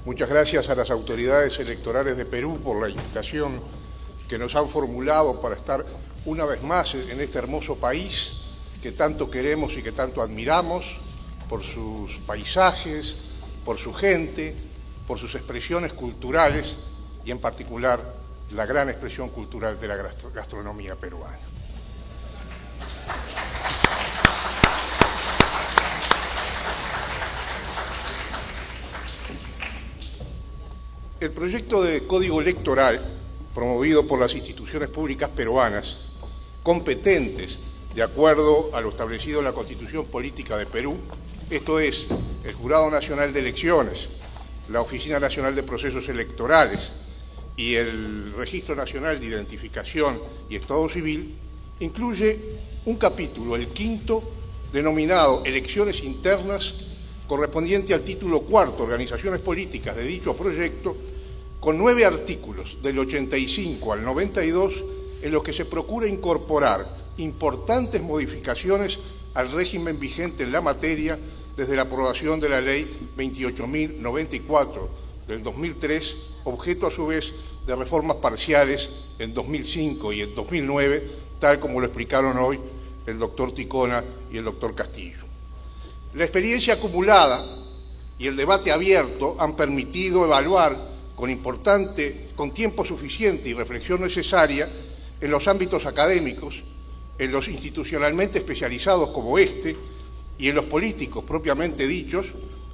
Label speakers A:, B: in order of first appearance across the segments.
A: Muchas gracias a las autoridades electorales de Perú por la invitación que nos han formulado para estar una vez más en este hermoso país que tanto queremos y que tanto admiramos, por sus paisajes, por su gente, por sus expresiones culturales y en particular la gran expresión cultural de la gastronomía peruana. El proyecto de Código Electoral, promovido por las instituciones públicas peruanas, competentes de acuerdo a lo establecido en la Constitución Política de Perú, esto es, el Jurado Nacional de Elecciones, la Oficina Nacional de Procesos Electorales y el Registro Nacional de Identificación y Estado Civil, incluye un capítulo, el quinto, denominado Elecciones Internas, correspondiente al título cuarto, Organizaciones Políticas, de dicho proyecto, con 9 artículos, del 85 al 92, en los que se procura incorporar importantes modificaciones al régimen vigente en la materia desde la aprobación de la Ley 28.094 del 2003, objeto a su vez de reformas parciales en 2005 y en 2009, tal como lo explicaron hoy el doctor Ticona y el doctor Castillo. La experiencia acumulada y el debate abierto han permitido evaluar con tiempo suficiente y reflexión necesaria en los ámbitos académicos, en los institucionalmente especializados como este y en los políticos propiamente dichos,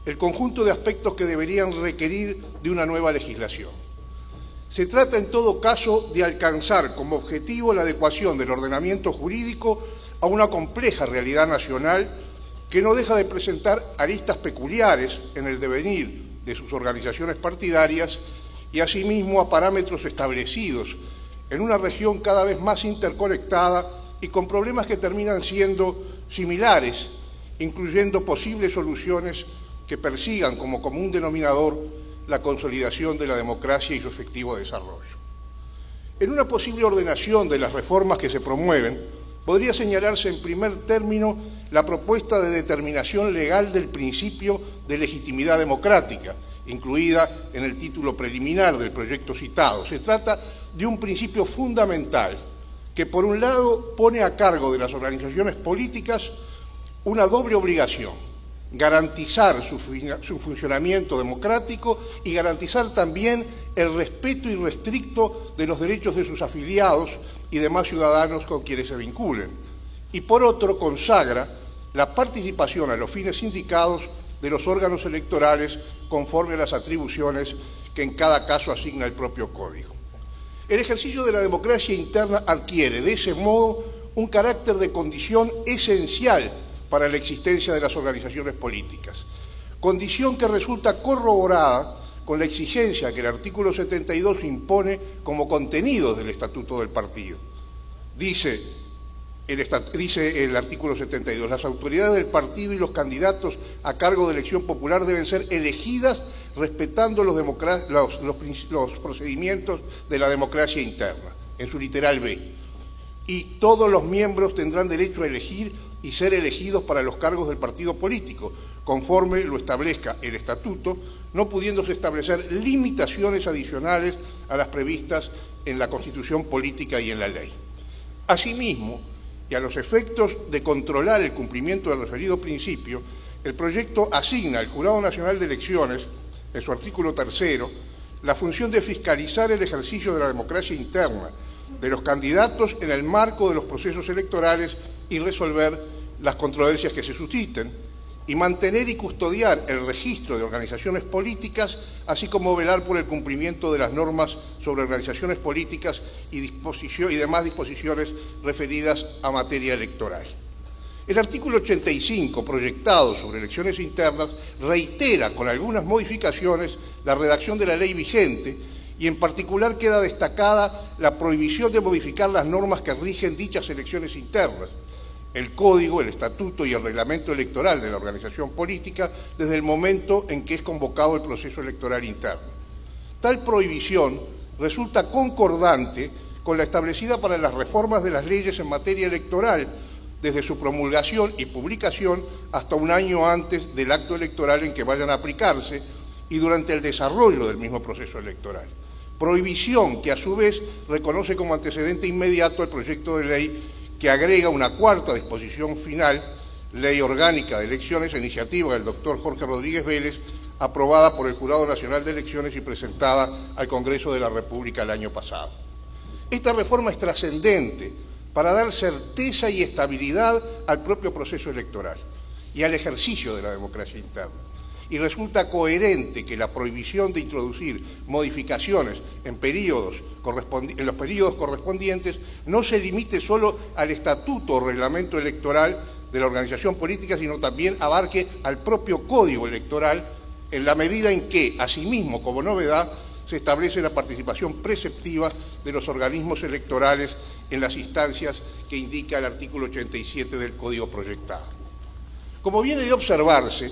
A: el conjunto de aspectos que deberían requerir de una nueva legislación. Se trata en todo caso de alcanzar como objetivo la adecuación del ordenamiento jurídico a una compleja realidad nacional que no deja de presentar aristas peculiares en el devenir de sus organizaciones partidarias y asimismo a parámetros establecidos en una región cada vez más interconectada y con problemas que terminan siendo similares, incluyendo posibles soluciones que persigan como común denominador la consolidación de la democracia y su efectivo desarrollo. En una posible ordenación de las reformas que se promueven, podría señalarse en primer término la propuesta de determinación legal del principio de legitimidad democrática, incluida en el título preliminar del proyecto citado. Se trata de un principio fundamental que, por un lado, pone a cargo de las organizaciones políticas una doble obligación: garantizar su funcionamiento democrático y garantizar también el respeto irrestricto de los derechos de sus afiliados y demás ciudadanos con quienes se vinculen. Y por otro, consagra la participación a los fines indicados de los órganos electorales conforme a las atribuciones que en cada caso asigna el propio Código. El ejercicio de la democracia interna adquiere, de ese modo, un carácter de condición esencial para la existencia de las organizaciones políticas, condición que resulta corroborada con la exigencia que el artículo 72 impone como contenido del Estatuto del Partido. Dice el artículo 72, las autoridades del partido y los candidatos a cargo de elección popular deben ser elegidas respetando los procedimientos de la democracia interna, en su literal B. Y todos los miembros tendrán derecho a elegir y ser elegidos para los cargos del partido político, conforme lo establezca el Estatuto, no pudiéndose establecer limitaciones adicionales a las previstas en la Constitución Política y en la ley. Asimismo, y a los efectos de controlar el cumplimiento del referido principio, el proyecto asigna al Jurado Nacional de Elecciones, en su artículo 3, la función de fiscalizar el ejercicio de la democracia interna de los candidatos en el marco de los procesos electorales y resolver las controversias que se susciten, y mantener y custodiar el registro de organizaciones políticas, así como velar por el cumplimiento de las normas sobre organizaciones políticas y demás disposiciones referidas a materia electoral. El artículo 85, proyectado sobre elecciones internas, reitera con algunas modificaciones la redacción de la ley vigente y en particular queda destacada la prohibición de modificar las normas que rigen dichas elecciones internas, el Código, el Estatuto y el Reglamento Electoral de la organización política desde el momento en que es convocado el proceso electoral interno. Tal prohibición resulta concordante con la establecida para las reformas de las leyes en materia electoral, desde su promulgación y publicación hasta un año antes del acto electoral en que vayan a aplicarse y durante el desarrollo del mismo proceso electoral. Prohibición que a su vez reconoce como antecedente inmediato el proyecto de ley que agrega una cuarta disposición final, Ley Orgánica de Elecciones, a iniciativa del doctor Jorge Rodríguez Vélez, aprobada por el Jurado Nacional de Elecciones y presentada al Congreso de la República el año pasado. Esta reforma es trascendente para dar certeza y estabilidad al propio proceso electoral y al ejercicio de la democracia interna. Y resulta coherente que la prohibición de introducir modificaciones en los periodos correspondientes no se limite solo al estatuto o reglamento electoral de la organización política, sino también abarque al propio código electoral, en la medida en que, asimismo, como novedad, se establece la participación preceptiva de los organismos electorales en las instancias que indica el artículo 87 del Código proyectado. Como viene de observarse,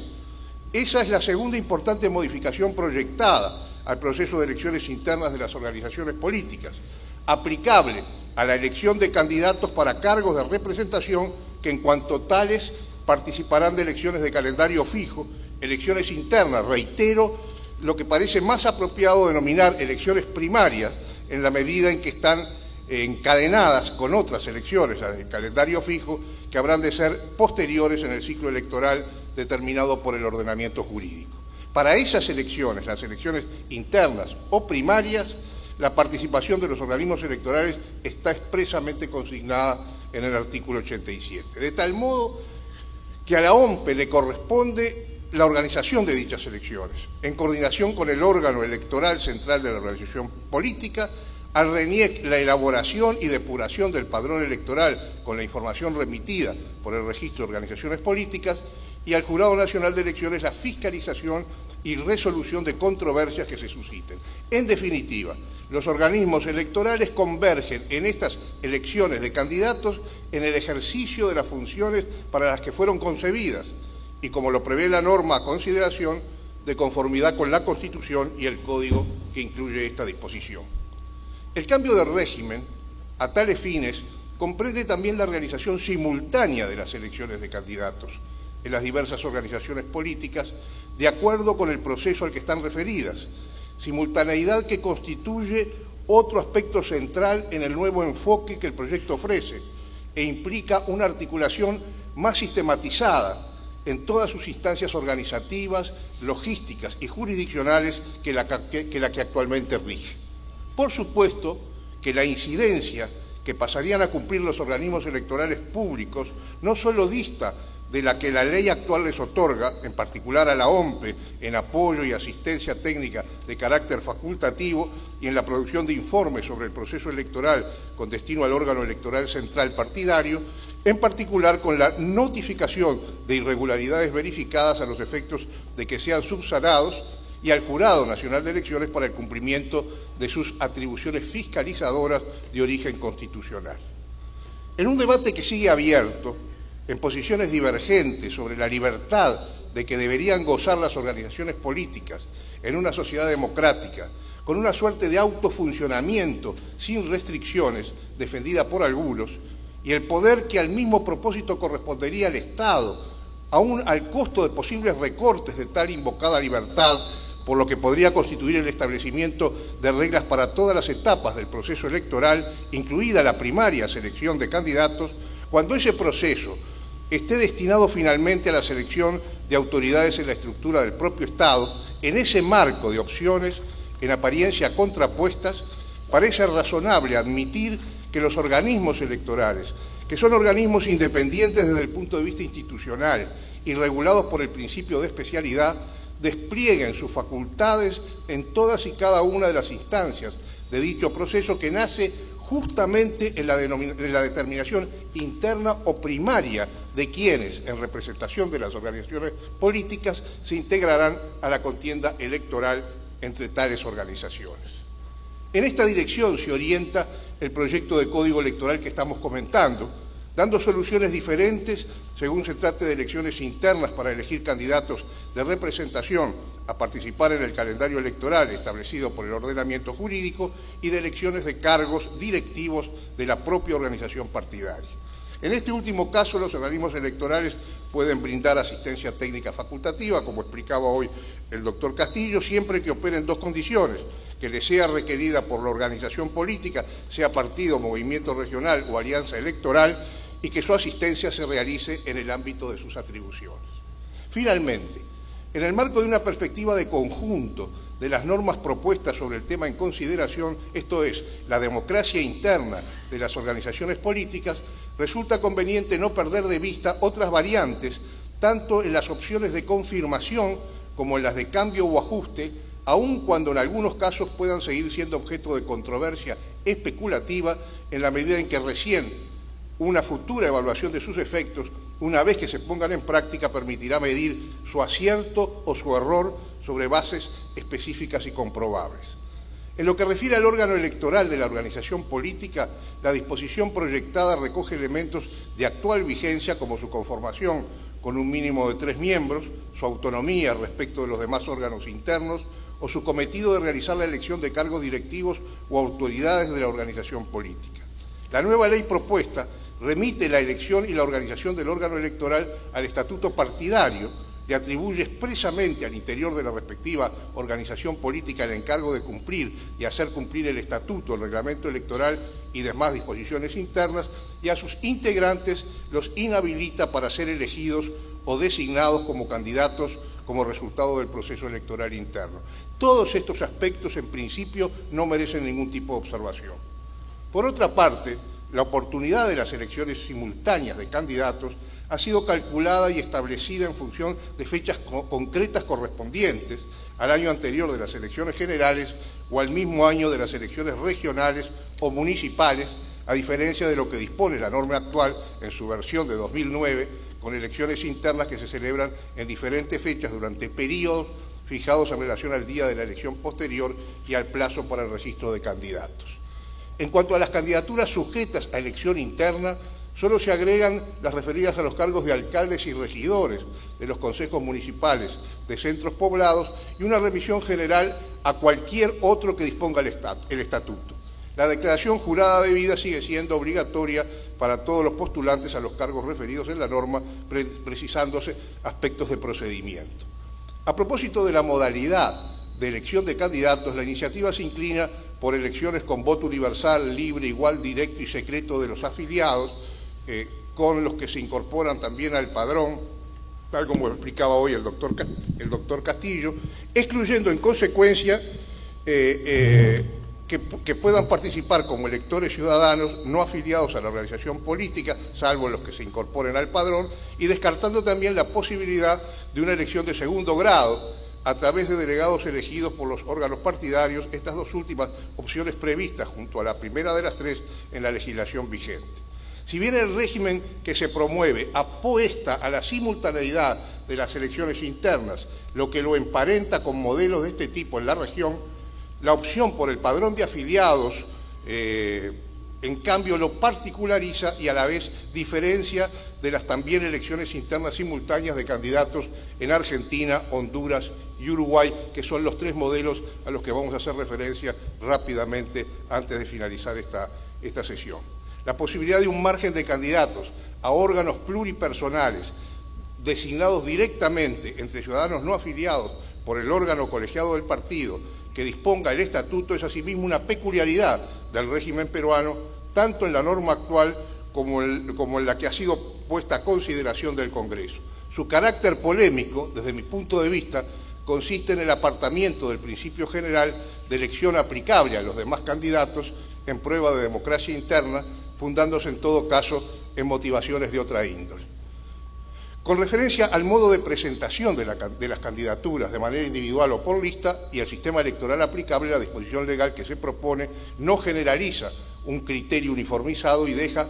A: esa es la segunda importante modificación proyectada al proceso de elecciones internas de las organizaciones políticas, aplicable a la elección de candidatos para cargos de representación que en cuanto tales participarán de elecciones de calendario fijo, elecciones internas, reitero, lo que parece más apropiado denominar elecciones primarias en la medida en que están encadenadas con otras elecciones, las de calendario fijo, que habrán de ser posteriores en el ciclo electoral determinado por el ordenamiento jurídico. Para esas elecciones, las elecciones internas o primarias, la participación de los organismos electorales está expresamente consignada en el artículo 87, de tal modo que a la OMPE le corresponde la organización de dichas elecciones, en coordinación con el órgano electoral central de la organización política, al RENIEC la elaboración y depuración del padrón electoral con la información remitida por el Registro de Organizaciones Políticas y al Jurado Nacional de Elecciones la fiscalización y resolución de controversias que se susciten. En definitiva, los organismos electorales convergen en estas elecciones de candidatos en el ejercicio de las funciones para las que fueron concebidas y, como lo prevé la norma a consideración, de conformidad con la Constitución y el Código que incluye esta disposición. El cambio de régimen, a tales fines, comprende también la realización simultánea de las elecciones de candidatos en las diversas organizaciones políticas, de acuerdo con el proceso al que están referidas, simultaneidad que constituye otro aspecto central en el nuevo enfoque que el proyecto ofrece e implica una articulación más sistematizada en todas sus instancias organizativas, logísticas y jurisdiccionales que la que actualmente rige. Por supuesto que la incidencia que pasarían a cumplir los organismos electorales públicos no solo dista de la que la ley actual les otorga, en particular a la OMPE, en apoyo y asistencia técnica de carácter facultativo y en la producción de informes sobre el proceso electoral con destino al órgano electoral central partidario, en particular con la notificación de irregularidades verificadas a los efectos de que sean subsanados y al Jurado Nacional de Elecciones para el cumplimiento de sus atribuciones fiscalizadoras de origen constitucional. En un debate que sigue abierto, en posiciones divergentes sobre la libertad de que deberían gozar las organizaciones políticas en una sociedad democrática, con una suerte de autofuncionamiento sin restricciones defendida por algunos, y el poder que al mismo propósito correspondería al Estado, aún al costo de posibles recortes de tal invocada libertad, por lo que podría constituir el establecimiento de reglas para todas las etapas del proceso electoral, incluida la primaria selección de candidatos, cuando ese proceso esté destinado finalmente a la selección de autoridades en la estructura del propio Estado, en ese marco de opciones, en apariencia contrapuestas, parece razonable admitir que los organismos electorales, que son organismos independientes desde el punto de vista institucional y regulados por el principio de especialidad, desplieguen sus facultades en todas y cada una de las instancias de dicho proceso que nace justamente en la determinación interna o primaria de quienes, en representación de las organizaciones políticas, se integrarán a la contienda electoral entre tales organizaciones. En esta dirección se orienta el proyecto de Código Electoral que estamos comentando, dando soluciones diferentes según se trate de elecciones internas para elegir candidatos de representación a participar en el calendario electoral establecido por el ordenamiento jurídico y de elecciones de cargos directivos de la propia organización partidaria. En este último caso, los organismos electorales pueden brindar asistencia técnica facultativa, como explicaba hoy el doctor Castillo, siempre que operen dos condiciones: que le sea requerida por la organización política, sea partido, movimiento regional o alianza electoral, y que su asistencia se realice en el ámbito de sus atribuciones. Finalmente, en el marco de una perspectiva de conjunto de las normas propuestas sobre el tema en consideración, esto es, la democracia interna de las organizaciones políticas, resulta conveniente no perder de vista otras variantes, tanto en las opciones de confirmación como en las de cambio o ajuste, aun cuando en algunos casos puedan seguir siendo objeto de controversia especulativa, en la medida en que recién una futura evaluación de sus efectos, una vez que se pongan en práctica, permitirá medir su acierto o su error sobre bases específicas y comprobables. En lo que refiere al órgano electoral de la organización política, la disposición proyectada recoge elementos de actual vigencia, como su conformación con un mínimo de 3 miembros, su autonomía respecto de los demás órganos internos o su cometido de realizar la elección de cargos directivos o autoridades de la organización política. La nueva ley propuesta remite la elección y la organización del órgano electoral al estatuto partidario, le atribuye expresamente al interior de la respectiva organización política el encargo de cumplir y hacer cumplir el estatuto, el reglamento electoral y demás disposiciones internas, y a sus integrantes los inhabilita para ser elegidos o designados como candidatos como resultado del proceso electoral interno. Todos estos aspectos, en principio, no merecen ningún tipo de observación. Por otra parte, la oportunidad de las elecciones simultáneas de candidatos ha sido calculada y establecida en función de fechas concretas correspondientes al año anterior de las elecciones generales o al mismo año de las elecciones regionales o municipales, a diferencia de lo que dispone la norma actual en su versión de 2009, con elecciones internas que se celebran en diferentes fechas durante periodos fijados en relación al día de la elección posterior y al plazo para el registro de candidatos. En cuanto a las candidaturas sujetas a elección interna, solo se agregan las referidas a los cargos de alcaldes y regidores de los consejos municipales de centros poblados y una remisión general a cualquier otro que disponga el estatuto. La declaración jurada debida sigue siendo obligatoria para todos los postulantes a los cargos referidos en la norma, precisándose aspectos de procedimiento. A propósito de la modalidad de elección de candidatos, la iniciativa se inclina por elecciones con voto universal, libre, igual, directo y secreto de los afiliados, con los que se incorporan también al padrón, tal como lo explicaba hoy el doctor Castillo, excluyendo en consecuencia que puedan participar como electores ciudadanos no afiliados a la organización política, salvo los que se incorporen al padrón, y descartando también la posibilidad de una elección de segundo grado a través de delegados elegidos por los órganos partidarios, estas dos últimas opciones previstas junto a la primera de las tres en la legislación vigente. Si bien el régimen que se promueve apuesta a la simultaneidad de las elecciones internas, lo que lo emparenta con modelos de este tipo en la región, la opción por el padrón de afiliados, en cambio, lo particulariza y a la vez diferencia de las también elecciones internas simultáneas de candidatos en Argentina, Honduras y Uruguay, que son los tres modelos a los que vamos a hacer referencia rápidamente antes de finalizar esta sesión. La posibilidad de un margen de candidatos a órganos pluripersonales designados directamente entre ciudadanos no afiliados por el órgano colegiado del partido que disponga el estatuto es asimismo una peculiaridad del régimen peruano, tanto en la norma actual como en la que ha sido puesta a consideración del Congreso. Su carácter polémico, desde mi punto de vista, consiste en el apartamiento del principio general de elección aplicable a los demás candidatos en prueba de democracia interna, fundándose en todo caso en motivaciones de otra índole. Con referencia al modo de presentación de las candidaturas de manera individual o por lista y el sistema electoral aplicable, la disposición legal que se propone no generaliza un criterio uniformizado y deja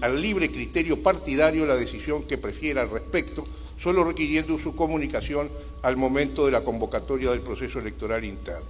A: al libre criterio partidario la decisión que prefiera al respecto, solo requiriendo su comunicación al momento de la convocatoria del proceso electoral interno.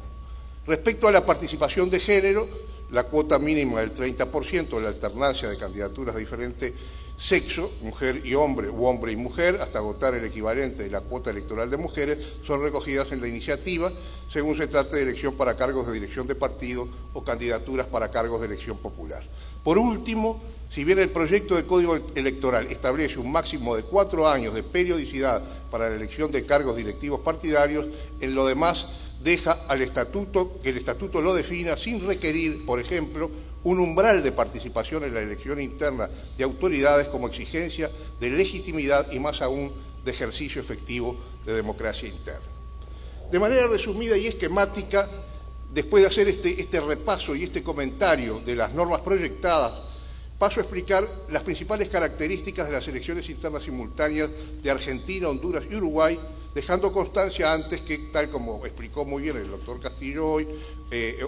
A: Respecto a la participación de género, la cuota mínima del 30% de la alternancia de candidaturas de diferente Sexo, mujer y hombre, u hombre y mujer, hasta agotar el equivalente de la cuota electoral de mujeres, son recogidas en la iniciativa, según se trate de elección para cargos de dirección de partido o candidaturas para cargos de elección popular. Por último, si bien el proyecto de Código Electoral establece un máximo de 4 años de periodicidad para la elección de cargos directivos partidarios, en lo demás deja al estatuto, que el estatuto lo defina sin requerir, por ejemplo, un umbral de participación en la elección interna de autoridades como exigencia de legitimidad y más aún de ejercicio efectivo de democracia interna. De manera resumida y esquemática, después de hacer este repaso y este comentario de las normas proyectadas, paso a explicar las principales características de las elecciones internas simultáneas de Argentina, Honduras y Uruguay, dejando constancia antes que, tal como explicó muy bien el doctor Castillo hoy,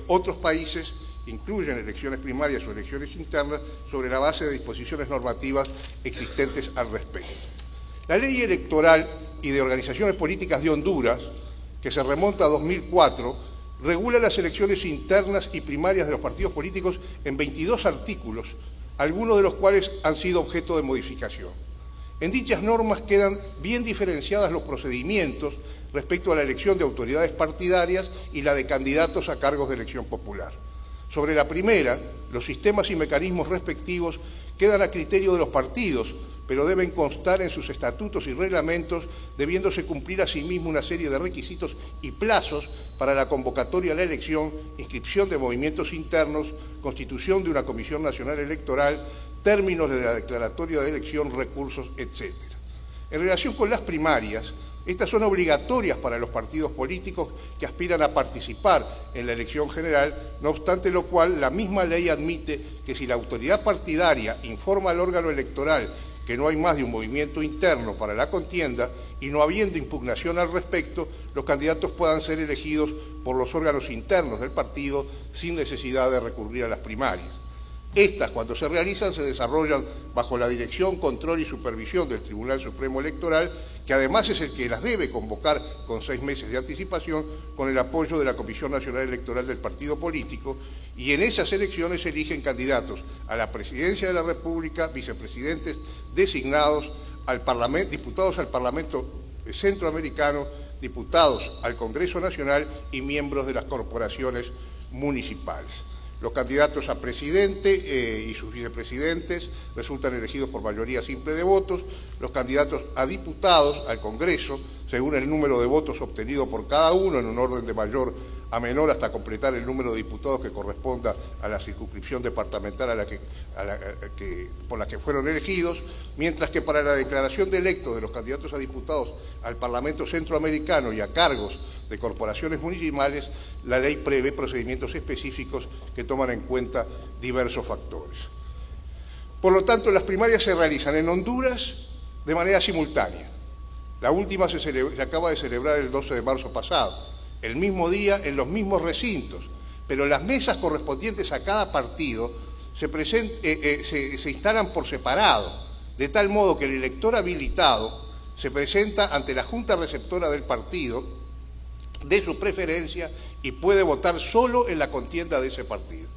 A: otros países incluyen elecciones primarias o elecciones internas sobre la base de disposiciones normativas existentes al respecto. La ley electoral y de organizaciones políticas de Honduras, que se remonta a 2004, regula las elecciones internas y primarias de los partidos políticos en 22 artículos, algunos de los cuales han sido objeto de modificación. En dichas normas quedan bien diferenciados los procedimientos respecto a la elección de autoridades partidarias y la de candidatos a cargos de elección popular. Sobre la primera, los sistemas y mecanismos respectivos quedan a criterio de los partidos, pero deben constar en sus estatutos y reglamentos, debiéndose cumplir asimismo una serie de requisitos y plazos para la convocatoria a la elección, inscripción de movimientos internos, constitución de una Comisión Nacional Electoral, términos de la declaratoria de elección, recursos, etc. En relación con las primarias, estas son obligatorias para los partidos políticos que aspiran a participar en la elección general, no obstante lo cual la misma ley admite que si la autoridad partidaria informa al órgano electoral que no hay más de un movimiento interno para la contienda y no habiendo impugnación al respecto, los candidatos puedan ser elegidos por los órganos internos del partido sin necesidad de recurrir a las primarias. Estas, cuando se realizan, se desarrollan bajo la dirección, control y supervisión del Tribunal Supremo Electoral, que además es el que las debe convocar con 6 meses de anticipación, con el apoyo de la Comisión Nacional Electoral del partido político, y en esas elecciones se eligen candidatos a la Presidencia de la República, vicepresidentes designados, al Parlamento, diputados al Parlamento Centroamericano, diputados al Congreso Nacional y miembros de las corporaciones municipales. Los candidatos a presidente y sus vicepresidentes resultan elegidos por mayoría simple de votos. Los candidatos a diputados al Congreso, según el número de votos obtenido por cada uno, en un orden de mayor a menor hasta completar el número de diputados que corresponda a la circunscripción departamental por la que fueron elegidos, mientras que para la declaración de electos de los candidatos a diputados al Parlamento Centroamericano y a cargos de corporaciones municipales, la ley prevé procedimientos específicos que toman en cuenta diversos factores. Por lo tanto, las primarias se realizan en Honduras de manera simultánea. La última se acaba de celebrar el 12 de marzo pasado, el mismo día en los mismos recintos, pero las mesas correspondientes a cada partido se instalan por separado, de tal modo que el elector habilitado se presenta ante la Junta Receptora del partido de su preferencia y puede votar solo en la contienda de ese partido.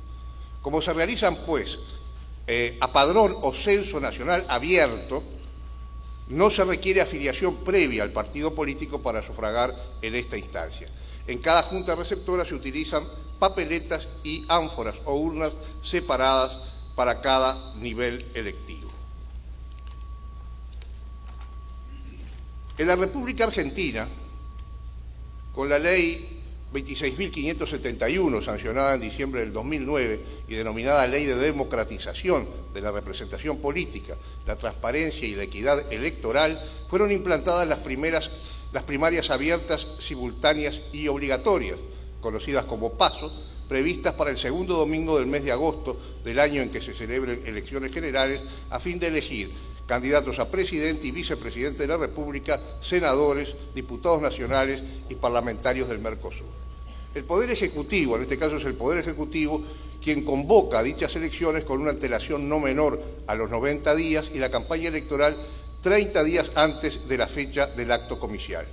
A: Como se realizan, pues, a padrón o censo nacional abierto, no se requiere afiliación previa al partido político para sufragar en esta instancia. En cada junta receptora se utilizan papeletas y ánforas o urnas separadas para cada nivel electivo. En la República Argentina, con la ley 26.571, sancionada en diciembre del 2009 y denominada Ley de Democratización de la Representación Política, la Transparencia y la Equidad Electoral, fueron implantadas las primarias abiertas, simultáneas y obligatorias, conocidas como PASO, previstas para el segundo domingo del mes de agosto del año en que se celebren elecciones generales, a fin de elegir candidatos a presidente y vicepresidente de la República, senadores, diputados nacionales y parlamentarios del Mercosur. El Poder Ejecutivo, en este caso es el Poder Ejecutivo, quien convoca dichas elecciones con una antelación no menor a los 90 días y la campaña electoral 30 días antes de la fecha del acto comicial.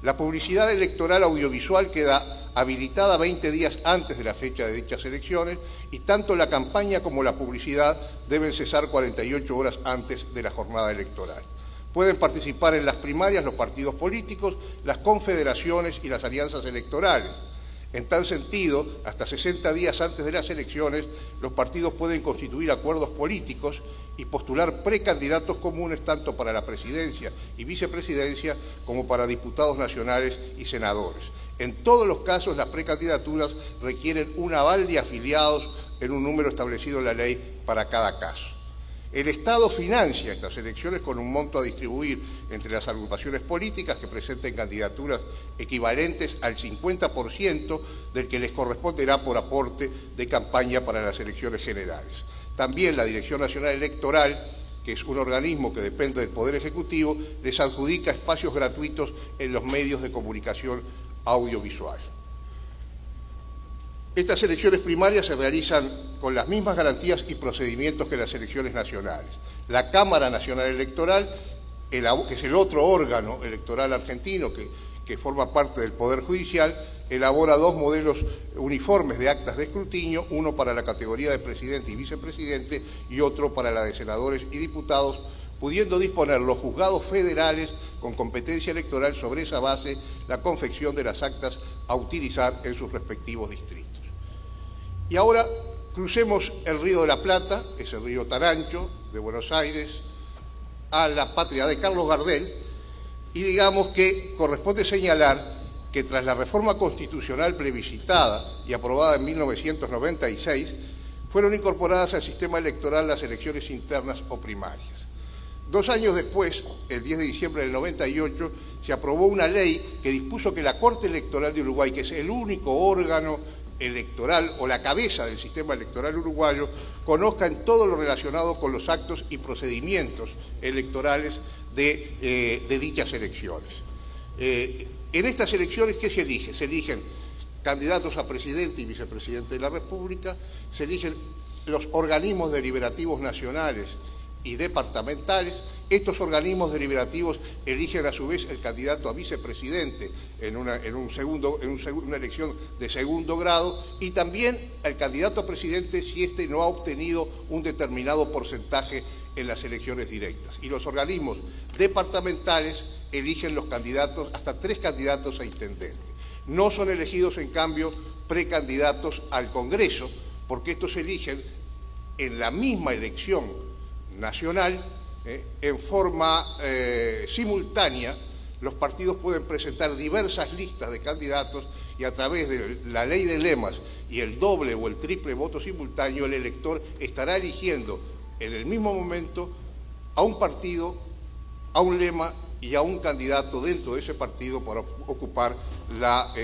A: La publicidad electoral audiovisual queda habilitada 20 días antes de la fecha de dichas elecciones y tanto la campaña como la publicidad deben cesar 48 horas antes de la jornada electoral. Pueden participar en las primarias los partidos políticos, las confederaciones y las alianzas electorales. En tal sentido, hasta 60 días antes de las elecciones, los partidos pueden constituir acuerdos políticos y postular precandidatos comunes tanto para la presidencia y vicepresidencia como para diputados nacionales y senadores. En todos los casos, las precandidaturas requieren un aval de afiliados en un número establecido en la ley para cada caso. El Estado financia estas elecciones con un monto a distribuir entre las agrupaciones políticas que presenten candidaturas equivalentes al 50% del que les corresponderá por aporte de campaña para las elecciones generales. También la Dirección Nacional Electoral, que es un organismo que depende del Poder Ejecutivo, les adjudica espacios gratuitos en los medios de comunicación audiovisual. Estas elecciones primarias se realizan con las mismas garantías y procedimientos que las elecciones nacionales. La Cámara Nacional Electoral, que es el otro órgano electoral argentino que forma parte del Poder Judicial, elabora dos modelos uniformes de actas de escrutinio, uno para la categoría de presidente y vicepresidente y otro para la de senadores y diputados, pudiendo disponer los juzgados federales con competencia electoral sobre esa base la confección de las actas a utilizar en sus respectivos distritos. Y ahora crucemos el Río de la Plata, que es el río Tarancho, de Buenos Aires, a la patria de Carlos Gardel, y digamos que corresponde señalar que tras la reforma constitucional plebiscitada y aprobada en 1996, fueron incorporadas al sistema electoral las elecciones internas o primarias. 2 años después, el 10 de diciembre del 98, se aprobó una ley que dispuso que la Corte Electoral de Uruguay, que es el único órgano electoral o la cabeza del sistema electoral uruguayo, conozca en todo lo relacionado con los actos y procedimientos electorales de dichas elecciones. En estas elecciones, ¿qué se elige? Se eligen candidatos a presidente y vicepresidente de la República, se eligen los organismos deliberativos nacionales y departamentales. Estos organismos deliberativos eligen a su vez el candidato a vicepresidente en una elección de segundo grado y también el candidato a presidente si éste no ha obtenido un determinado porcentaje en las elecciones directas. Y los organismos departamentales eligen los candidatos, hasta 3 candidatos a intendente. No son elegidos, en cambio, precandidatos al Congreso, porque estos se eligen en la misma elección nacional. En forma simultánea, los partidos pueden presentar diversas listas de candidatos y a través de la ley de lemas y el doble o el triple voto simultáneo, el elector estará eligiendo en el mismo momento a un partido, a un lema y a un candidato dentro de ese partido para ocupar la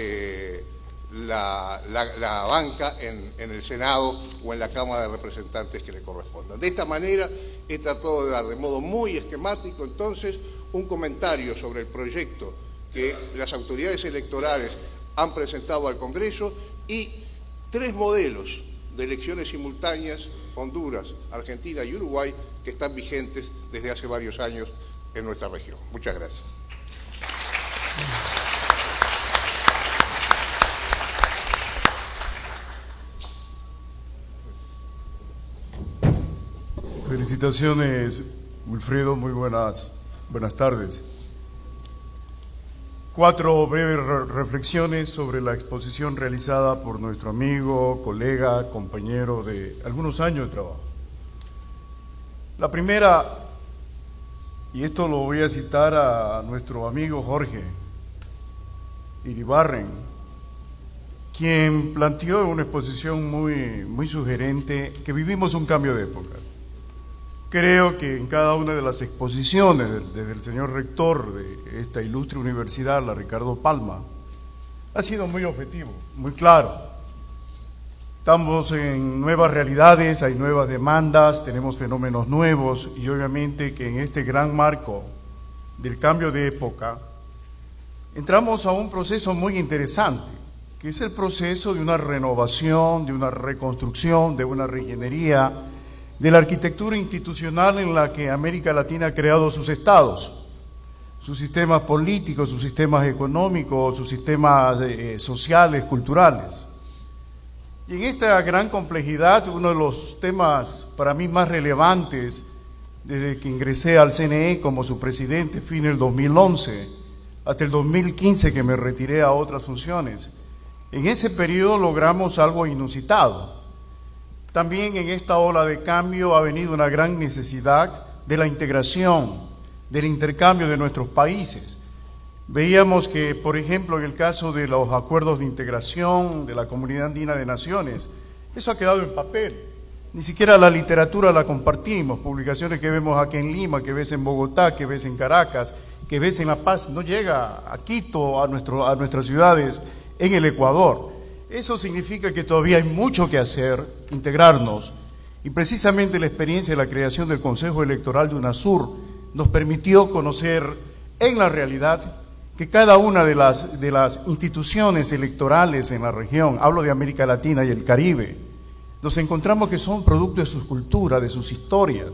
A: banca en el Senado o en la Cámara de Representantes que le correspondan. De esta manera he tratado de dar de modo muy esquemático entonces un comentario sobre el proyecto que las autoridades electorales han presentado al Congreso y 3 modelos de elecciones simultáneas, Honduras, Argentina y Uruguay, que están vigentes desde hace varios años en nuestra región. Muchas gracias.
B: Felicitaciones, Wilfredo, muy buenas tardes. 4 breves reflexiones sobre la exposición realizada por nuestro amigo, colega, compañero de algunos años de trabajo. La primera, y esto lo voy a citar a nuestro amigo Jorge Iribarren, quien planteó en una exposición muy sugerente que vivimos un cambio de época. Creo que en cada una de las exposiciones, desde el señor rector de esta ilustre universidad, la Ricardo Palma, ha sido muy objetivo, muy claro. Estamos en nuevas realidades, hay nuevas demandas, tenemos fenómenos nuevos y obviamente que en este gran marco del cambio de época entramos a un proceso muy interesante, que es el proceso de una renovación, de una reconstrucción, de una reingeniería de la arquitectura institucional en la que América Latina ha creado sus estados sus sistemas políticos, sus sistemas económicos, sus sistemas sociales, culturales. Y en esta gran complejidad, uno de los temas para mí más relevantes desde que ingresé al CNE como su presidente, fin del 2011, hasta el 2015 que me retiré a otras funciones, en ese periodo logramos algo inusitado. También en esta ola de cambio ha venido una gran necesidad de la integración, del intercambio de nuestros países. Veíamos que, por ejemplo, en el caso de los acuerdos de integración de la Comunidad Andina de Naciones, eso ha quedado en papel. Ni siquiera la literatura la compartimos, publicaciones que vemos aquí en Lima, que ves en Bogotá, que ves en Caracas, que ves en La Paz, no llega a Quito, a nuestras ciudades en el Ecuador. Eso significa que todavía hay mucho que hacer, integrarnos, y precisamente la experiencia de la creación del Consejo Electoral de UNASUR nos permitió conocer en la realidad que cada una de las instituciones electorales en la región, hablo de América Latina y el Caribe, nos encontramos que son producto de sus culturas, de sus historias.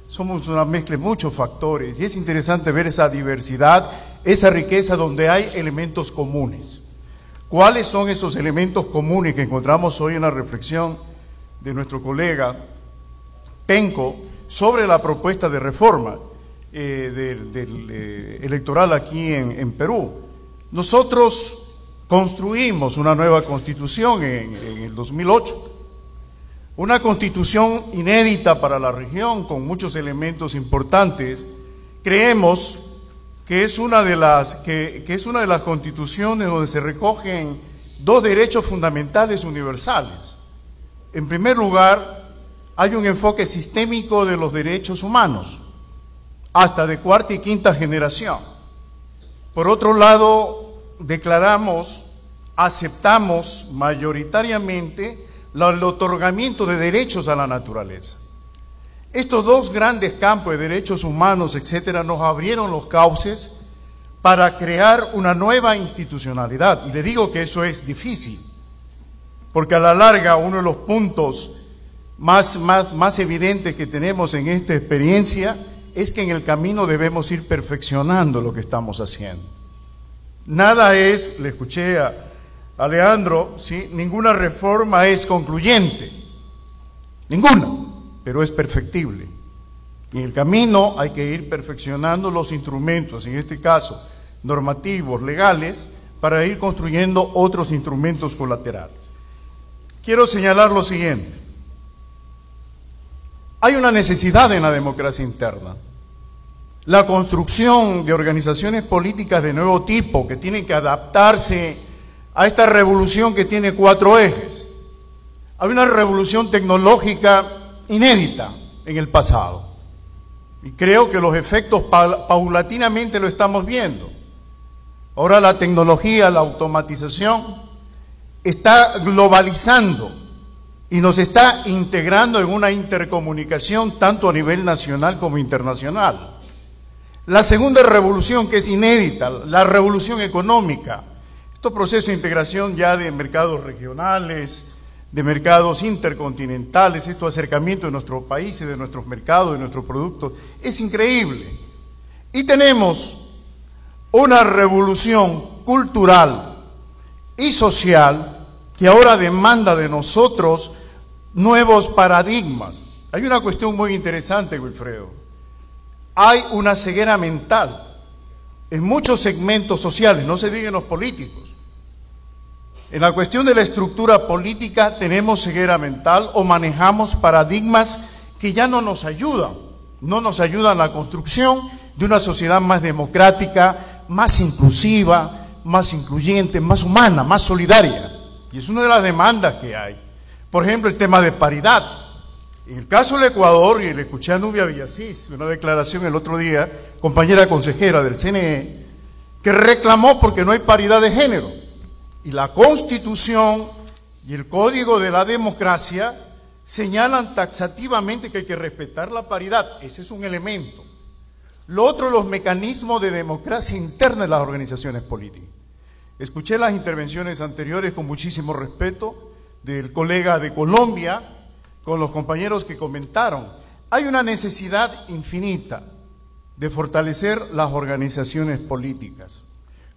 B: Somos una mezcla de muchos factores y es interesante ver esa diversidad, esa riqueza donde hay elementos comunes. ¿Cuáles son esos elementos comunes que encontramos hoy en la reflexión de nuestro colega Penco sobre la propuesta de reforma electoral aquí en Perú? Nosotros construimos una nueva constitución en el 2008, una constitución inédita para la región con muchos elementos importantes. Creemos que es una de las constituciones donde se recogen dos derechos fundamentales universales. En primer lugar, hay un enfoque sistémico de los derechos humanos, hasta de cuarta y quinta generación. Por otro lado, aceptamos mayoritariamente el otorgamiento de derechos a la naturaleza. Estos dos grandes campos de derechos humanos, etcétera, nos abrieron los cauces para crear una nueva institucionalidad. Y le digo que eso es difícil, porque a la larga uno de los puntos más evidentes que tenemos en esta experiencia es que en el camino debemos ir perfeccionando lo que estamos haciendo. Nada es, le escuché a Leandro, ¿sí? Ninguna reforma es concluyente, ninguna, pero es perfectible. Y en el camino hay que ir perfeccionando los instrumentos, en este caso normativos, legales, para ir construyendo otros instrumentos colaterales. Quiero señalar lo siguiente. Hay una necesidad en la democracia interna. La construcción de organizaciones políticas de nuevo tipo que tienen que adaptarse a esta revolución que tiene 4 ejes. Hay una revolución tecnológica inédita en el pasado. Y creo que los efectos paulatinamente lo estamos viendo. Ahora la tecnología, la automatización, está globalizando y nos está integrando en una intercomunicación tanto a nivel nacional como internacional. La segunda revolución, que es inédita, la revolución económica, estos procesos de integración ya de mercados regionales, de mercados intercontinentales, estos acercamientos de nuestros países, de nuestros mercados, de nuestros productos, es increíble. Y tenemos una revolución cultural y social que ahora demanda de nosotros nuevos paradigmas. Hay una cuestión muy interesante, Wilfredo. Hay una ceguera mental en muchos segmentos sociales, no se diga en los políticos. En la cuestión de la estructura política tenemos ceguera mental o manejamos paradigmas que ya no nos ayudan a la construcción de una sociedad más democrática, más inclusiva, más incluyente, más humana, más solidaria. Y es una de las demandas que hay. Por ejemplo, el tema de paridad. En el caso del Ecuador, y le escuché a Nubia Villasís, una declaración el otro día, compañera consejera del CNE, que reclamó porque no hay paridad de género. Y la Constitución y el Código de la Democracia señalan taxativamente que hay que respetar la paridad. Ese es un elemento. Lo otro, los mecanismos de democracia interna de las organizaciones políticas. Escuché las intervenciones anteriores con muchísimo respeto del colega de Colombia, con los compañeros que comentaron. Hay una necesidad infinita de fortalecer las organizaciones políticas.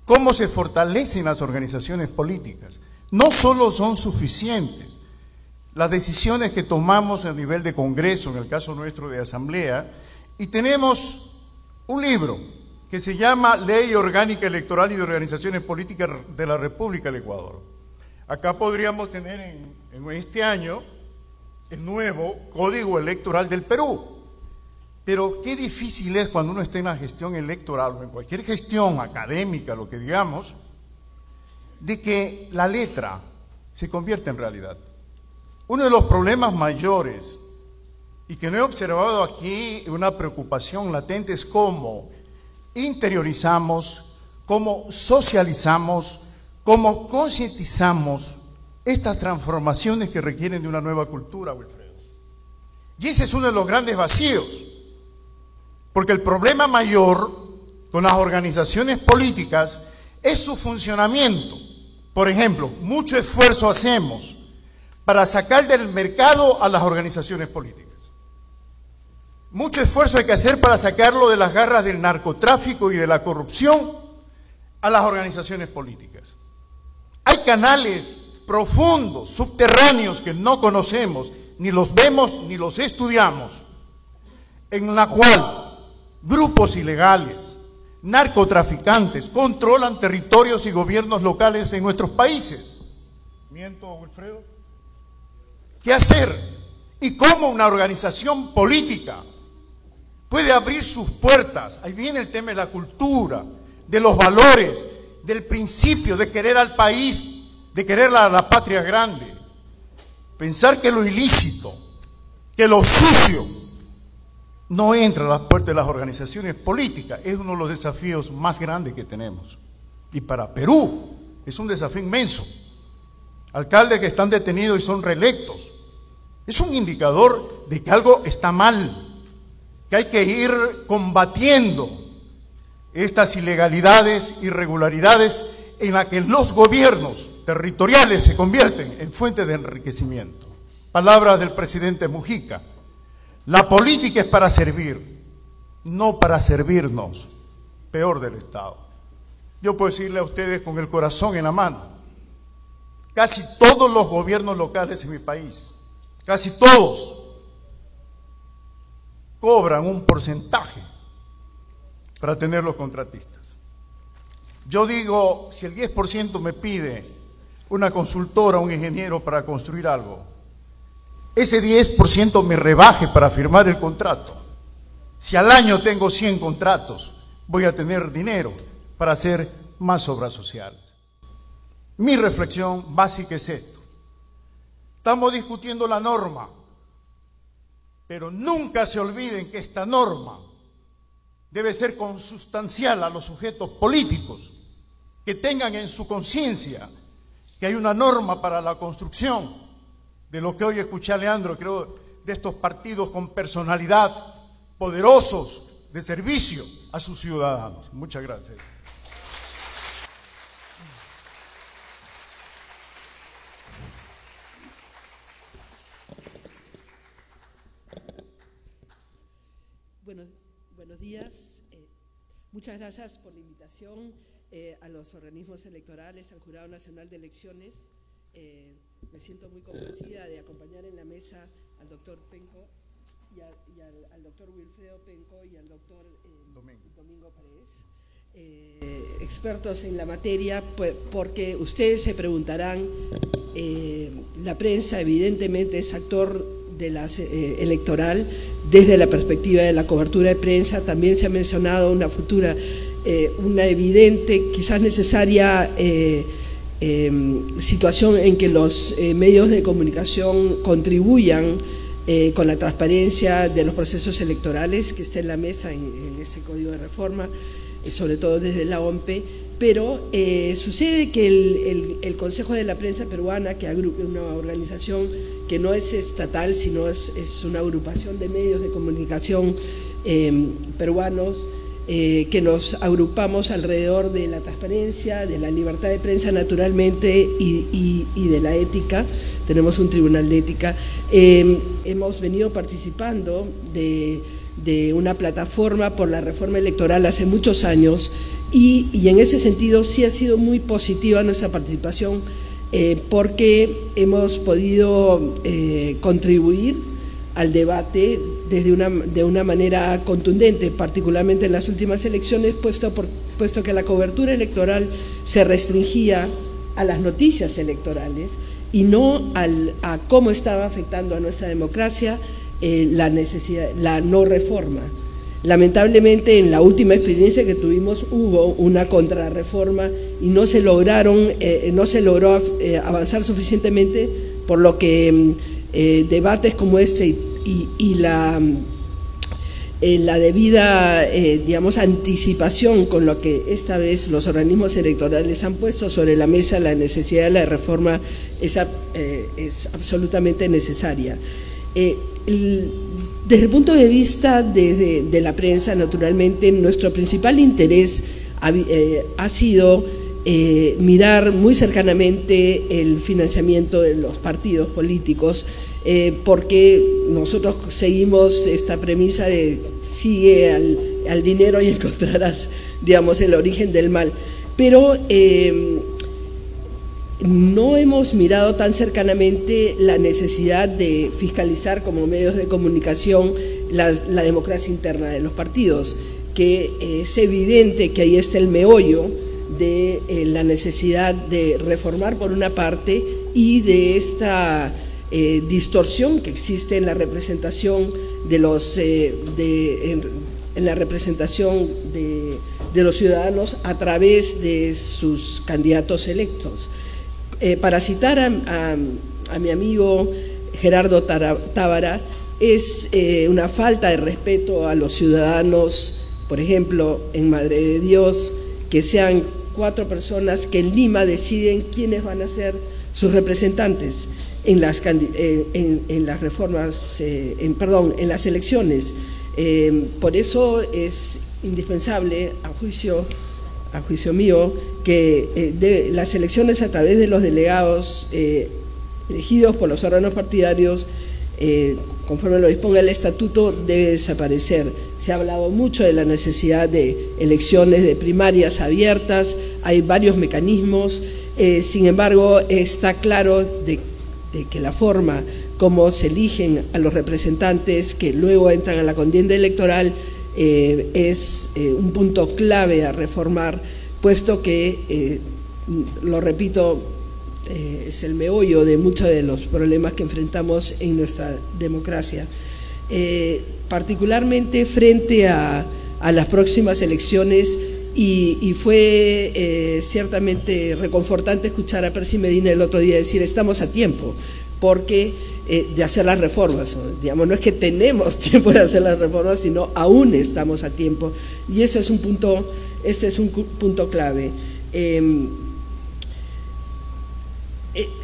B: ¿Cómo se fortalecen las organizaciones políticas? No solo son suficientes las decisiones que tomamos a nivel de Congreso, en el caso nuestro de Asamblea, y tenemos un libro que se llama Ley Orgánica Electoral y de Organizaciones Políticas de la República del Ecuador. Acá podríamos tener en este año el nuevo Código Electoral del Perú. Pero qué difícil es cuando uno está en la gestión electoral o en cualquier gestión académica, lo que digamos, de que la letra se convierta en realidad. Uno de los problemas mayores, y que no he observado aquí una preocupación latente, es cómo interiorizamos, cómo socializamos, cómo concientizamos estas transformaciones que requieren de una nueva cultura, Wilfredo. Y ese es uno de los grandes vacíos, porque el problema mayor con las organizaciones políticas es su funcionamiento. Por ejemplo, mucho esfuerzo hacemos para sacar del mercado a las organizaciones políticas. Mucho esfuerzo hay que hacer para sacarlo de las garras del narcotráfico y de la corrupción a las organizaciones políticas. Hay canales profundos, subterráneos, que no conocemos, ni los vemos ni los estudiamos, en la cual grupos ilegales, narcotraficantes, controlan territorios y gobiernos locales en nuestros países. ¿Miento, Wilfredo? ¿Qué hacer? ¿Y cómo una organización política puede abrir sus puertas? Ahí viene el tema de la cultura, de los valores, del principio de querer al país, de querer a la patria grande. Pensar que lo ilícito, que lo sucio, no entra a las puertas de las organizaciones políticas, es uno de los desafíos más grandes que tenemos. Y para Perú es un desafío inmenso. Alcaldes que están detenidos y son reelectos. Es un indicador de que algo está mal, que hay que ir combatiendo estas ilegalidades, irregularidades en las que los gobiernos territoriales se convierten en fuente de enriquecimiento. Palabras del presidente Mujica: la política es para servir, no para servirnos, peor del Estado. Yo puedo decirle a ustedes con el corazón en la mano, casi todos los gobiernos locales en mi país, casi todos, cobran un porcentaje para tener los contratistas. Yo digo, si el 10% me pide una consultora, un ingeniero para construir algo, ese 10% me rebaje para firmar el contrato. Si al año tengo 100 contratos, voy a tener dinero para hacer más obras sociales. Mi reflexión básica es esto. Estamos discutiendo la norma, pero nunca se olviden que esta norma debe ser consustancial a los sujetos políticos, que tengan en su conciencia que hay una norma para la construcción de lo que hoy escuché a Leandro, creo, de estos partidos con personalidad, poderosos, de servicio a sus ciudadanos. Muchas gracias.
C: Buenos días. Muchas gracias por la invitación a los organismos electorales, al Jurado Nacional de Elecciones. Me siento muy complacida de acompañar en la mesa al doctor Penco y al doctor Wilfredo Penco y al doctor Domingo Paredes, expertos en la materia, porque ustedes se preguntarán, la prensa evidentemente es actor de electoral desde la perspectiva de la cobertura de prensa. También se ha mencionado una futura, una evidente, quizás necesaria situación en que los medios de comunicación contribuyan con la transparencia de los procesos electorales que está en la mesa en ese código de reforma, sobre todo desde la OMPE. Pero sucede que el Consejo de la Prensa Peruana, que es una organización que no es estatal, sino es una agrupación de medios de comunicación peruanos, que nos agrupamos alrededor de la transparencia, de la libertad de prensa naturalmente y de la ética. Tenemos un tribunal de ética. Hemos venido participando de de una plataforma por la reforma electoral hace muchos años y en ese sentido sí ha sido muy positiva nuestra participación porque hemos podido contribuir al debate de una manera contundente, particularmente en las últimas elecciones, puesto que la cobertura electoral se restringía a las noticias electorales y no a cómo estaba afectando a nuestra democracia la no reforma. Lamentablemente, en la última experiencia que tuvimos hubo una contrarreforma y no se logró avanzar suficientemente, por lo que debates como este y la debida, digamos, anticipación con lo que esta vez los organismos electorales han puesto sobre la mesa, la necesidad de la reforma es absolutamente necesaria. Desde el punto de vista de la prensa, naturalmente, nuestro principal interés ha sido mirar muy cercanamente el financiamiento de los partidos políticos, porque nosotros seguimos esta premisa de sigue al dinero y encontrarás, digamos, el origen del mal. Pero no hemos mirado tan cercanamente la necesidad de fiscalizar como medios de comunicación la democracia interna de los partidos, que es evidente que ahí está el meollo de la necesidad de reformar por una parte y de esta distorsión que existe en la representación de los ciudadanos a través de sus candidatos electos. Para citar a mi amigo Gerardo Tábara, es una falta de respeto a los ciudadanos, por ejemplo, en Madre de Dios, que sean 4 personas que en Lima deciden quiénes van a ser sus representantes en las elecciones. Por eso es indispensable, a juicio mío, que las elecciones a través de los delegados elegidos por los órganos partidarios, conforme lo disponga el estatuto, debe desaparecer. Se ha hablado mucho de la necesidad de elecciones de primarias abiertas, hay varios mecanismos, sin embargo está claro de que la forma como se eligen a los representantes que luego entran a la contienda electoral es un punto clave a reformar, puesto que, lo repito, es el meollo de muchos de los problemas que enfrentamos en nuestra democracia, particularmente frente a las próximas elecciones, y fue ciertamente reconfortante escuchar a Percy Medina el otro día decir estamos a tiempo, porque de hacer las reformas, digamos, no es que tenemos tiempo de hacer las reformas, sino aún estamos a tiempo, y eso es un punto, ese es un punto clave.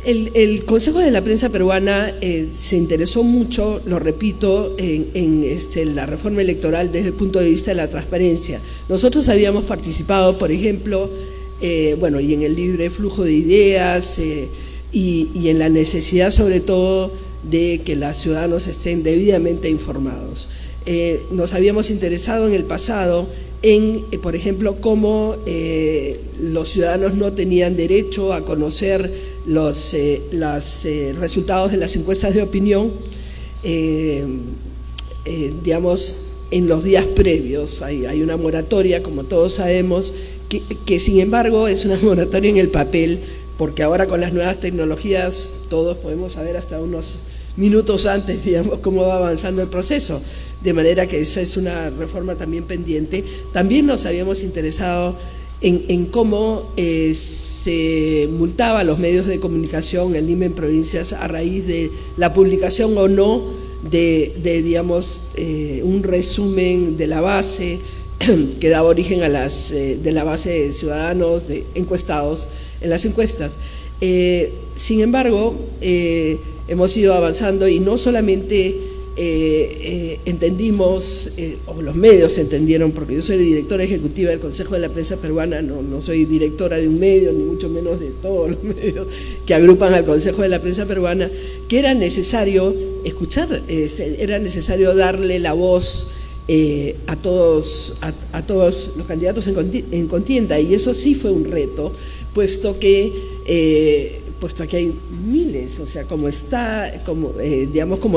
C: El Consejo de la Prensa Peruana se interesó mucho, lo repito, en la reforma electoral desde el punto de vista de la transparencia. Nosotros habíamos participado, por ejemplo, bueno, y en el libre flujo de ideas y en la necesidad, sobre todo, de que los ciudadanos estén debidamente informados. Nos habíamos interesado en el pasado en, por ejemplo, cómo los ciudadanos no tenían derecho a conocer los resultados de las encuestas de opinión, digamos, en los días previos. Hay una moratoria, como todos sabemos, que sin embargo es una moratoria en el papel, porque ahora con las nuevas tecnologías todos podemos saber hasta unos minutos antes, digamos, cómo va avanzando el proceso, de manera que esa es una reforma también pendiente. También nos habíamos interesado en cómo se multaba a los medios de comunicación en Lima, en provincias, a raíz de la publicación o no de digamos, un resumen de la base que daba origen a de la base de ciudadanos, de encuestados en las encuestas. Sin embargo, hemos ido avanzando y no solamente entendimos, o los medios entendieron, porque yo soy directora ejecutiva del Consejo de la Prensa Peruana, no soy directora de un medio, ni mucho menos de todos los medios que agrupan al Consejo de la Prensa Peruana, que era necesario escuchar, era necesario darle la voz a todos los candidatos en contienda, y eso sí fue un reto, puesto que hay miles, o sea, como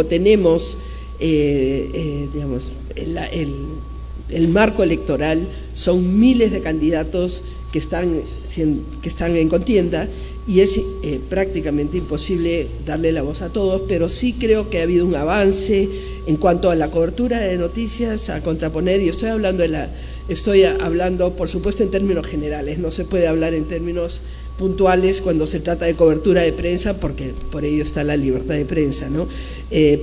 C: tenemos, digamos, el marco electoral, son miles de candidatos que están en contienda, y es prácticamente imposible darle la voz a todos, pero sí creo que ha habido un avance en cuanto a la cobertura de noticias, a contraponer, y estoy hablando, por supuesto, en términos generales, no se puede hablar en términos puntuales cuando se trata de cobertura de prensa, porque por ello está la libertad de prensa, ¿no?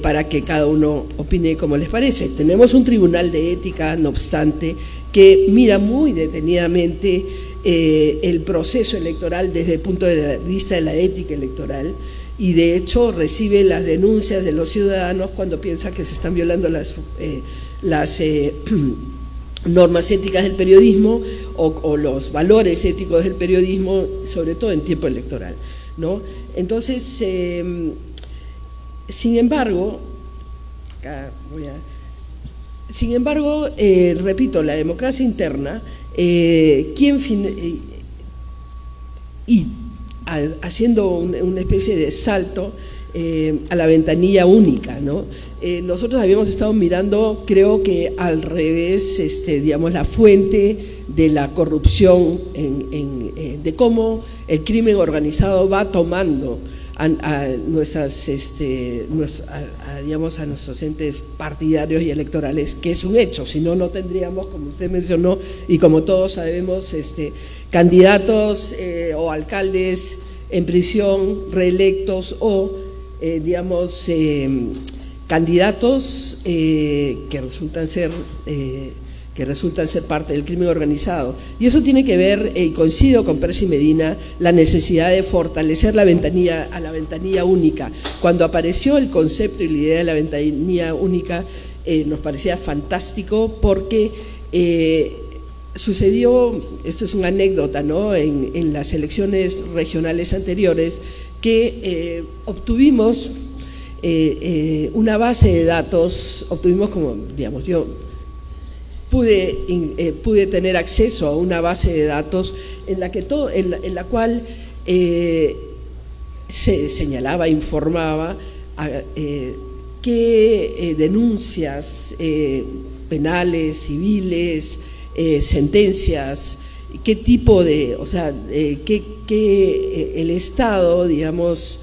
C: Para que cada uno opine como les parece. Tenemos un tribunal de ética, no obstante, que mira muy detenidamente el proceso electoral desde el punto de vista de la ética electoral, y de hecho recibe las denuncias de los ciudadanos cuando piensa que se están violando las normas éticas del periodismo o los valores éticos del periodismo, sobre todo en tiempo electoral, ¿no? Entonces, sin embargo, repito, la democracia interna, haciendo una especie de salto a la ventanilla única, ¿no? Nosotros habíamos estado mirando, creo que al revés, digamos, la fuente de la corrupción, de cómo el crimen organizado va tomando a nuestros entes partidarios y electorales, que es un hecho, si no, no tendríamos, como usted mencionó, y como todos sabemos, candidatos o alcaldes en prisión, reelectos, o candidatos que resultan ser parte del crimen organizado. Y eso tiene que ver, y coincido con Percy Medina, la necesidad de fortalecer la ventanilla única. Cuando apareció el concepto y la idea de la ventanilla única, nos parecía fantástico, porque sucedió, esto es una anécdota, ¿no?, en las elecciones regionales anteriores, que obtuvimos una base de datos, como, digamos, yo pude tener acceso a una base de datos en la cual se señalaba, informaba qué denuncias penales, civiles, sentencias, qué tipo de, que el Estado, digamos,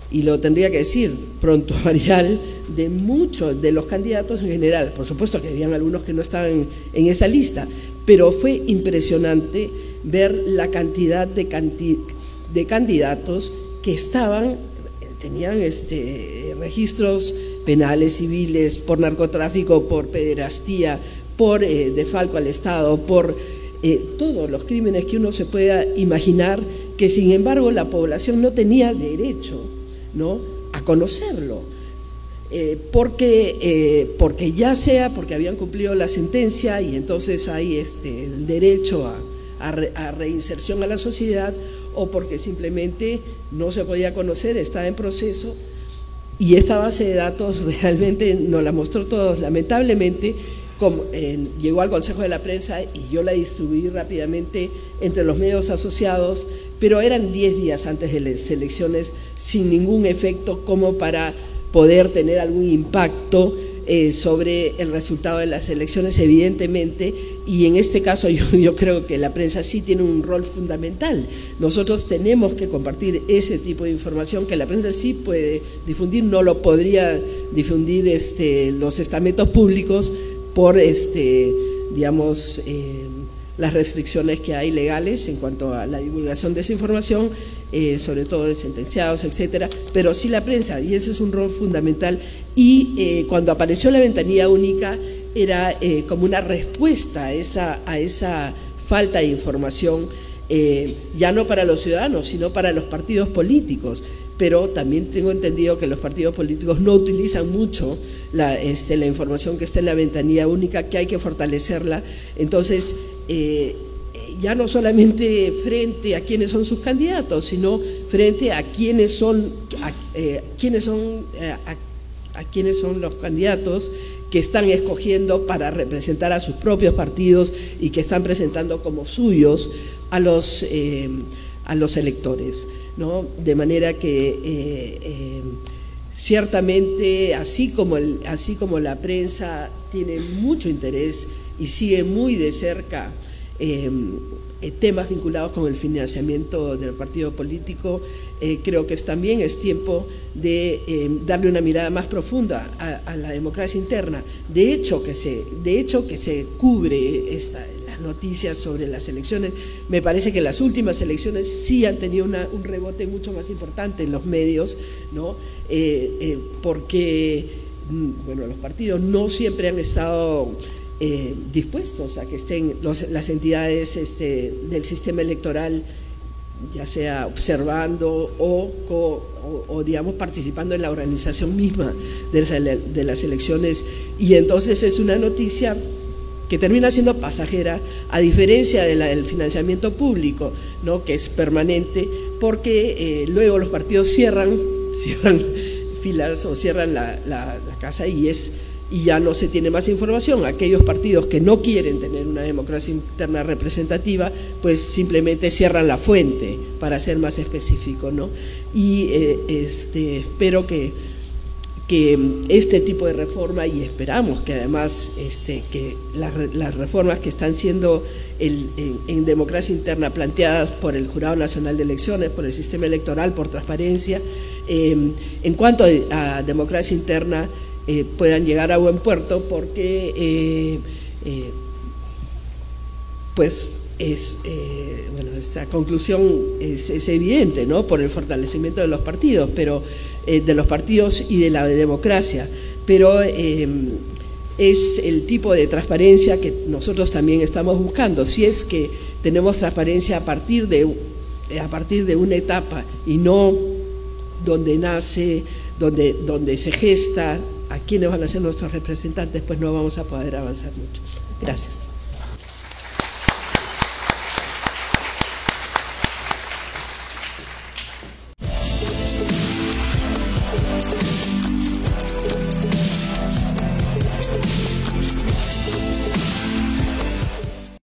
C: y lo tendría que decir, prontuarial de muchos de los candidatos en general. Por supuesto que habían algunos que no estaban en esa lista, pero fue impresionante ver la cantidad de candidatos que tenían registros penales, civiles, por narcotráfico, por pederastía, por defalco al Estado, por todos los crímenes que uno se pueda imaginar, que sin embargo la población no tenía derecho, ¿no?, a conocerlo, porque ya sea porque habían cumplido la sentencia y entonces hay el derecho a reinserción a la sociedad, o porque simplemente no se podía conocer, estaba en proceso. Y esta base de datos realmente nos la mostró todos, lamentablemente. Llegó al Consejo de la Prensa y yo la distribuí rápidamente entre los medios asociados, pero eran 10 días antes de las elecciones, sin ningún efecto como para poder tener algún impacto sobre el resultado de las elecciones, evidentemente. Y en este caso yo creo que la prensa sí tiene un rol fundamental. Nosotros tenemos que compartir ese tipo de información que la prensa sí puede difundir, no lo podría difundir los estamentos públicos por digamos, las restricciones que hay legales en cuanto a la divulgación de esa información, sobre todo de sentenciados, etcétera, pero sí la prensa, y ese es un rol fundamental. Y cuando apareció la ventanilla única, era como una respuesta a esa falta de información, ya no para los ciudadanos, sino para los partidos políticos. Pero también tengo entendido que los partidos políticos no utilizan mucho la información que está en la ventanilla única, que hay que fortalecerla. Entonces, ya no solamente frente a quiénes son sus candidatos, sino frente a quiénes son los candidatos que están escogiendo para representar a sus propios partidos y que están presentando como suyos a los electores, ¿no? De manera que ciertamente, así como la prensa tiene mucho interés y sigue muy de cerca temas vinculados con el financiamiento del partido político, creo que también es tiempo de darle una mirada más profunda a la democracia interna. De hecho que se cubre las noticias sobre las elecciones. Me parece que las últimas elecciones sí han tenido un rebote mucho más importante en los medios, ¿no? Porque bueno, los partidos no siempre han estado dispuestos a que estén las entidades del sistema electoral, ya sea observando o digamos participando en la organización misma de las elecciones, y entonces es una noticia que termina siendo pasajera, a diferencia del financiamiento público, ¿no? Que es permanente, porque luego los partidos cierran filas o cierran la casa y ya no se tiene más información. Aquellos partidos que no quieren tener una democracia interna representativa, pues simplemente cierran la fuente, para ser más específico, ¿no? Y espero que este tipo de reforma, y esperamos que además que las reformas que están siendo en democracia interna planteadas por el Jurado Nacional de Elecciones, por el sistema electoral, por transparencia, en cuanto a democracia interna, puedan llegar a buen puerto, porque pues bueno, esta conclusión es evidente, ¿no? Por el fortalecimiento de los partidos, pero de los partidos y de la democracia, pero es el tipo de transparencia que nosotros también estamos buscando. Si es que tenemos transparencia a partir de una etapa y no donde nace, donde se gesta a quiénes van a ser nuestros representantes, pues no vamos a poder avanzar mucho. Gracias.